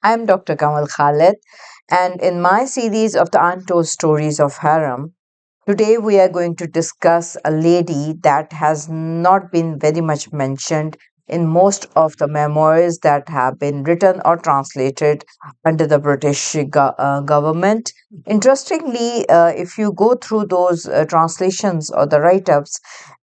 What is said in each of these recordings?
I'm Dr. Kanwal Khalid, and in my series of the Untold Stories of Harem, today we are going to discuss a lady that has not been very much mentioned in most of the memoirs that have been written or translated under the British government. Interestingly, if you go through those translations or the write ups,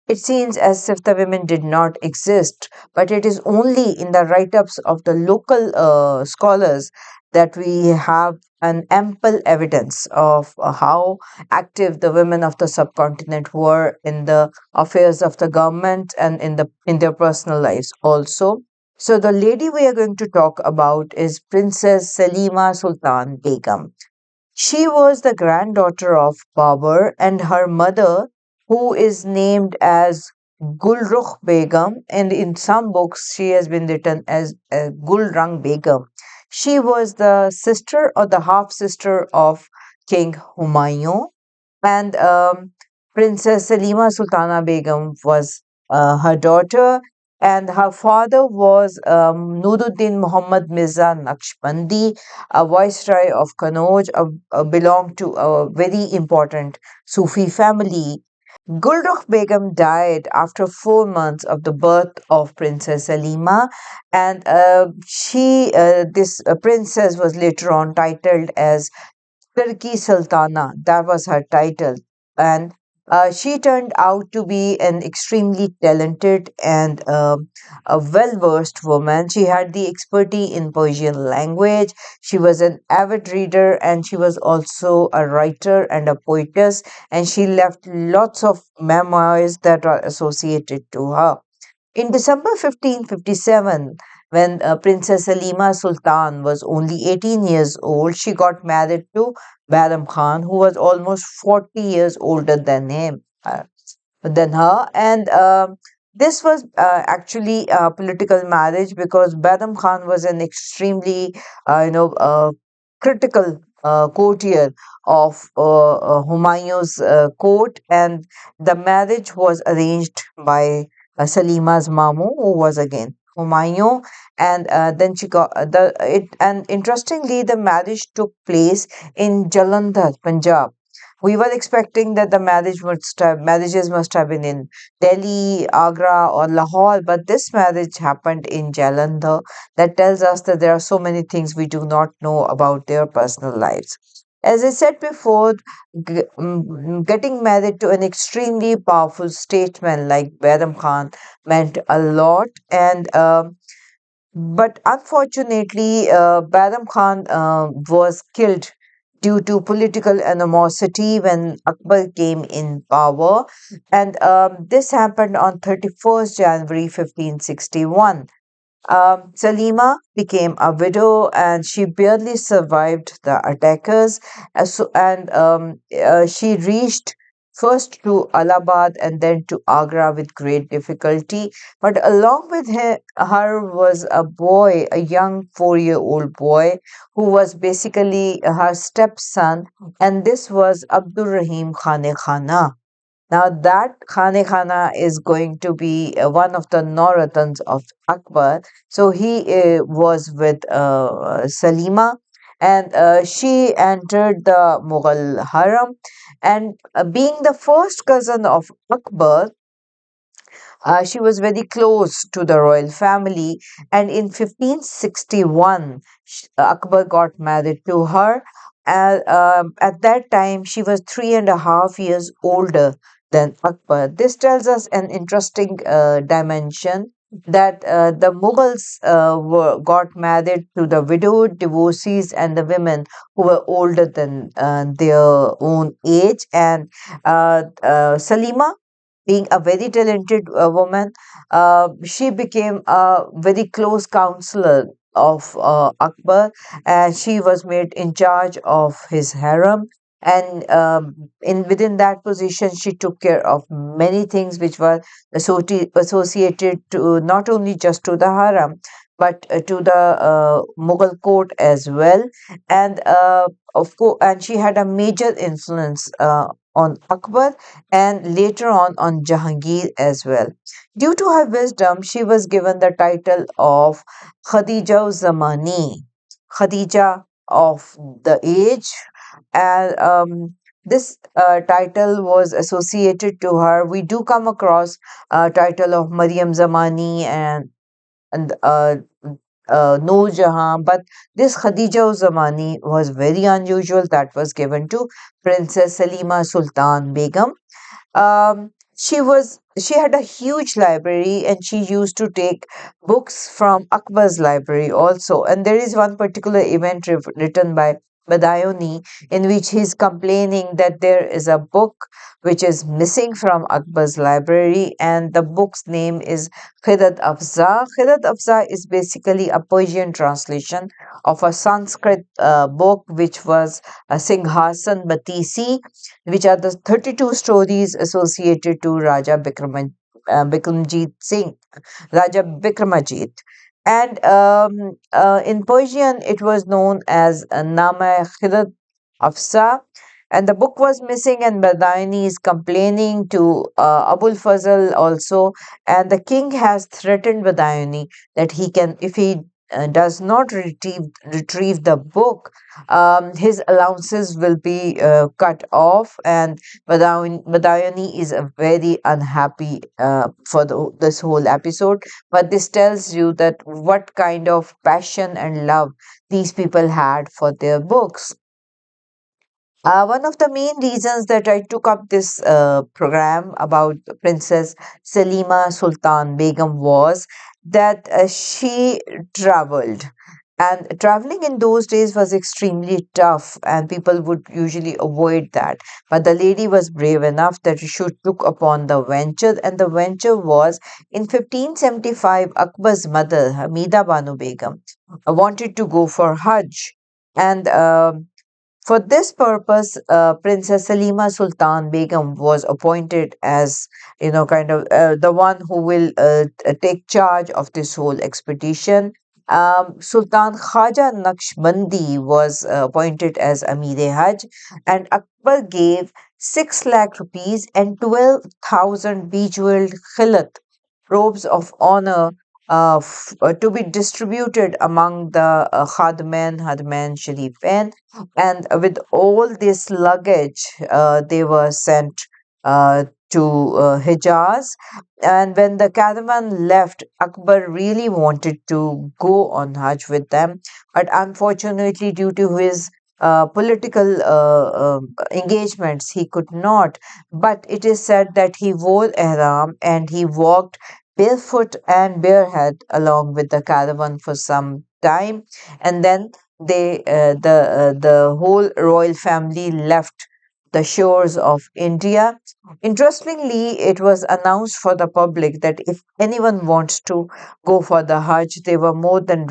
it seems as if the women did not exist, but it is only in the write ups of the local scholars that we have an ample evidence of how active the women of the subcontinent were in the affairs of the government and in their personal lives also. So the lady we are going to talk about is Princess Saleema Sultan Begum. She was the granddaughter of Babur, and her mother, who is named as Gulrukh Begum, and in some books she has been written as Gulrang Begum. She was the sister or the half sister of King Humayun, and Princess Salima Sultana Begum was her daughter, and her father was Nuruddin Muhammad Mirza Naqshbandi, a viceroy of Kannauj, belonged to a very important Sufi family. Gulrukh Begum died after 4 months of the birth of Princess Salima, and this princess was later on titled as Turkey Sultana. That was her title. And she turned out to be an extremely talented and a well versed woman. She had the expertise in Persian language. She was an avid reader and she was also a writer and a poetess. And she left lots of memoirs that are associated to her. In December 1557, when Princess Halima Sultan was only 18 years old, she got married to Badam Khan, who was almost 40 years older than her. And this was actually a political marriage because Badam Khan was an extremely, critical courtier of Humayun's court, and the marriage was arranged by Salima's Mamu, who was again Humayun, and then she got the it. And interestingly, the marriage took place in Jalandhar, Punjab. We were expecting that the marriages must have been in Delhi, Agra, or Lahore, but this marriage happened in Jalandhar. That tells us that there are so many things we do not know about their personal lives. As I said before, getting married to an extremely powerful statesman like Bedam Khan meant a lot, and but unfortunately, Badam Khan was killed due to political animosity when Akbar came in power, and this happened on 31st January 1561. Salima became a widow and she barely survived the attackers. She reached first to Allahabad and then to Agra with great difficulty. But along with her was a boy, a young 4-year-old boy, who was basically her stepson, and this was Abdul Rahim Khane Khana. Now that Khane Khana is going to be one of the Nauratans of Akbar. So he was with Salima, and she entered the Mughal Harem, and being the first cousin of Akbar, she was very close to the royal family, and in 1561, Akbar got married to her. At that time, she was 3.5 years older than Akbar. This tells us an interesting dimension that the Mughals got married to the widowed, divorcees, and the women who were older than their own age. And Salima, being a very talented woman, she became a very close counselor of Akbar, and she was made in charge of his harem. And in within that position, she took care of many things which were associated to not only just to the harem, but to the Mughal court as well. And of course, and she had a major influence on Akbar and later on Jahangir as well. Due to her wisdom, she was given the title of Khadija Zamani. Khadija of the age. And this title was associated to her. We do come across title of Maryam Zamani and Noor Jahan, but this Khadija Zamani was very unusual. That was given to Princess Saleema Sultan Begum. She had a huge library, and she used to take books from Akbar's library also. And there is one particular event written by Badayoni in which he's complaining that there is a book which is missing from Akbar's library, and the book's name is Khidat Afza. Khidat Afza is basically a Persian translation of a Sanskrit book which was a Singhasan Batisi, which are the 32 stories associated to Bikramjit Singh, Raja Bikramajit. And in Persian, it was known as Nama Khirat Afsa. And the book was missing, and Badaini is complaining to Abul Fazl also. And the king has threatened Badaini that he can, if he does not retrieve the book, his allowances will be cut off, and Badayani is very unhappy for this whole episode. But this tells you that what kind of passion and love these people had for their books. One of the main reasons that I took up this program about Princess Salima Sultan Begum was that she traveled. And traveling in those days was extremely tough, and people would usually avoid that. But the lady was brave enough that she took upon the venture, and the venture was in 1575. Akbar's mother, Hameeda Bano Begum, wanted to go for Hajj. And for this purpose, Princess Salima Sultan Begum was appointed as, kind of the one who will take charge of this whole expedition. Sultan Khaja Naqshbandi was appointed as Amir Hajj, and Akbar gave 6 lakh rupees and 12,000 bejeweled khilat, robes of honor, to be distributed among the Hadman Sharifin. And with all this luggage, they were sent to Hijaz. And when the caravan left, Akbar really wanted to go on Hajj with them, but unfortunately, due to his political engagements, he could not. But it is said that he wore ihram and he walked barefoot and barehead along with the caravan for some time, and then the whole royal family left the shores of India. Interestingly, it was announced for the public that if anyone wants to go for the Hajj, they were more than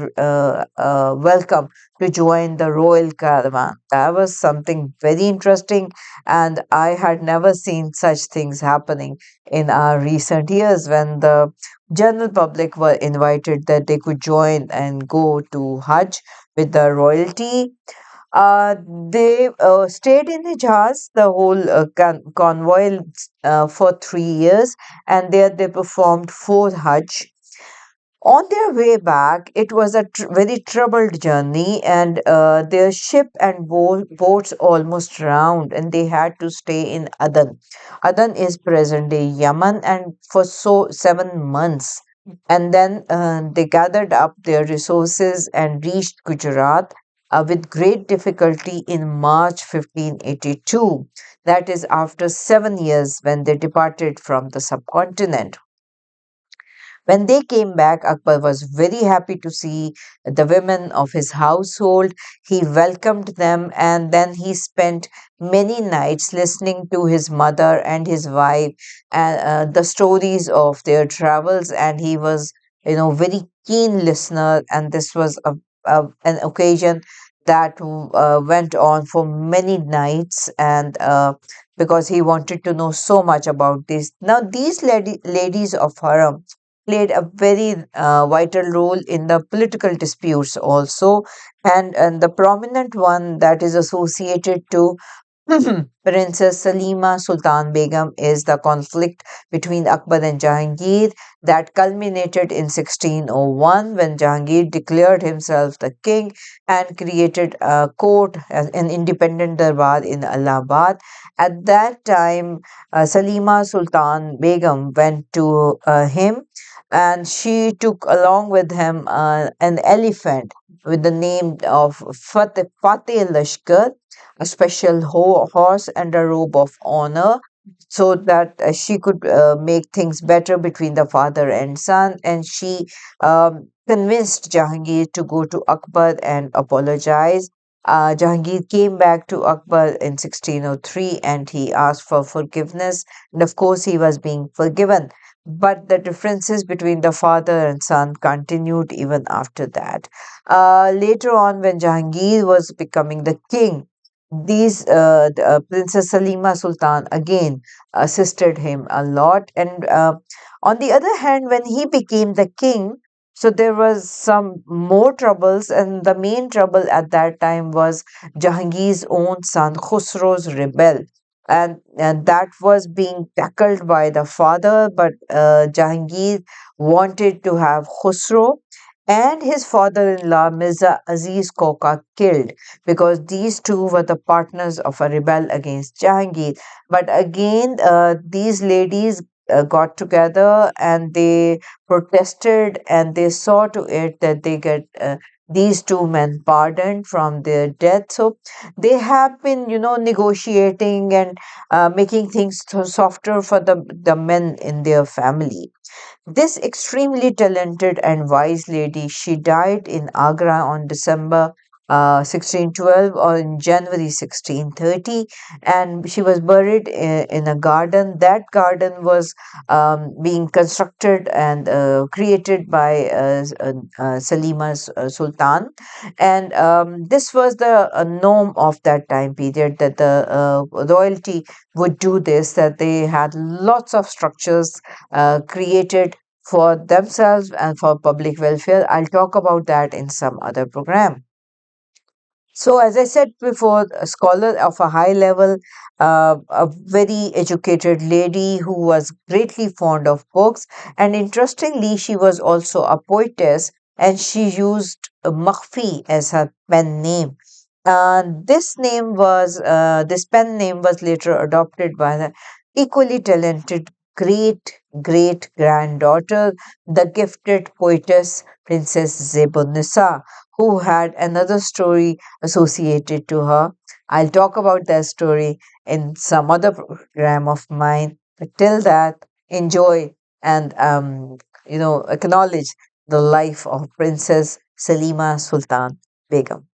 welcome to join the royal caravan. That was something very interesting, and I had never seen such things happening in our recent years when the general public were invited that they could join and go to Hajj with the royalty. They stayed in Hijaz, the whole convoy, for 3 years, and there they performed 4 Hajj. On their way back, it was a very troubled journey, and their ship and boats almost drowned, and they had to stay in Aden. Aden is present day Yemen, and for 7 months. And then they gathered up their resources and reached Gujarat with great difficulty in March 1582. That is after 7 years when they departed from the subcontinent. When they came back, Akbar was very happy to see the women of his household. He welcomed them, and then he spent many nights listening to his mother and his wife and the stories of their travels. And he was, very keen listener. And this was an occasion that went on for many nights, and because he wanted to know so much about this. Now, these ladies of harem played a very vital role in the political disputes also, and the prominent one that is associated to Princess Saleema Sultan Begum is the conflict between Akbar and Jahangir that culminated in 1601 when Jahangir declared himself the king and created a court, an independent darbar in Allahabad. At that time, Saleema Sultan Begum went to him, and she took along with him an elephant with the name of Fateh Lashkar, a special horse, and a robe of honor, so that she could make things better between the father and son. And she convinced Jahangir to go to Akbar and apologize. Jahangir came back to Akbar in 1603 and he asked for forgiveness. And of course, he was being forgiven. But the differences between the father and son continued even after that. Later on, when Jahangir was becoming the king, Princess Salima Sultan again assisted him a lot. And on the other hand, when he became the king, so there was some more troubles, and the main trouble at that time was Jahangir's own son Khusro's rebel. And that was being tackled by the father, but Jahangir wanted to have Khusro and his father-in-law Mirza Aziz Koka killed, because these two were the partners of a rebel against Jahangir. But again, these ladies got together and they protested and they saw to it that they get these two men pardoned from their death. So they have been, negotiating and making things softer for the men in their family. This extremely talented and wise lady, she died in Agra on December 1612 or in January 1630, and she was buried in a garden. That garden was being constructed and created by Salima Sultan, and this was the norm of that time period, that the royalty would do this, that they had lots of structures created for themselves and for public welfare. I'll talk about that in some other program. So, as I said before, a scholar of a high level, a very educated lady who was greatly fond of books, and interestingly, she was also a poetess, and she used Makhfi as her pen name. This pen name was later adopted by the equally talented great great granddaughter, the gifted poetess Princess Zebunissa, who had another story associated to her. I'll talk about that story in some other program of mine. But till that, enjoy and acknowledge the life of Princess Salima Sultan Begum.